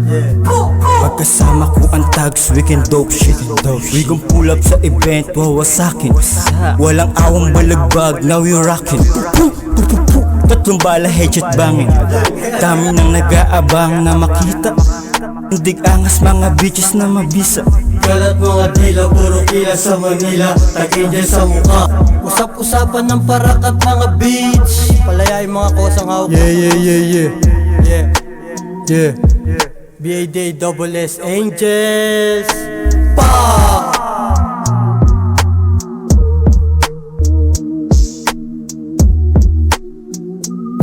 Pagkasama ko ang tags, we can dope shit. We gon' pull up sa event, wawasakin. Walang awang balagbag, now we rockin'. Tatlong bala, headshot bangin. Dami nang nag-aabang na makita. Dig angas mga bitches na mabisa. Kalat mga dila, puro kila sa Manila. Takin dyan sa mukha. Usap-usapan ng parak at mga beach. Palayain mga kosang hawak. Yeah BAD double S Angels. Pa!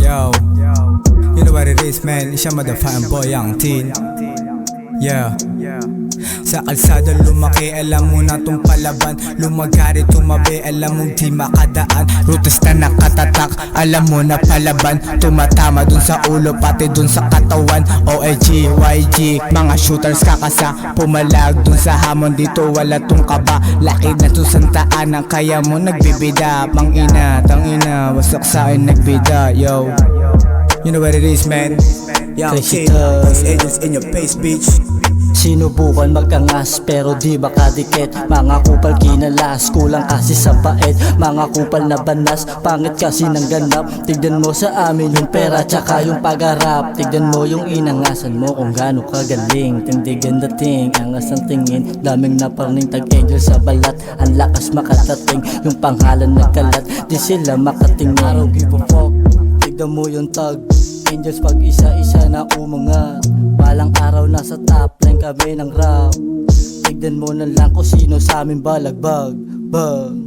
Yo, you know what it is, man. It's your motherfucking boy, Young Teen. Yeah. Sa kalsada lumaki, alam mo na tong palaban. Lumagari, tumabi, alam mong di makadaan. Rutas na nakatatak, alam mo na palaban. Tumatama dun sa ulo, pati dun sa katawan. OAG, YG, mga shooters kakasa. Pumalag dun sa hamon, dito wala tong kaba. Laki na to santaan, ang kaya mo nagbibida. Mangina, tangina, wasak sa'kin nagbida. Yo, you know what it is, man. Young King, those angels in your face, bitch. Sinubukan magangas pero di makadikit. Mga kupal kinalas, kulang kasi sa bait. Mga kupal na banas, pangit kasi ng ganap. Tignan mo sa amin yung pera tsaka yung pagharap. Tignan mo yung inangasan mo kung gaano kagaling. Tindigan dating, angas ang tingin. Daming naparning tag-angel sa balat. Ang lakas makatating, yung panghalan nagkalat. Di sila makatingin. I don't give a fuck. Tignan mo yung tag Angels pag isa-isa na umangat. Balang araw nasa top line kami ng rap. Tignan mo na lang kung sino sa amin balagbag. Bag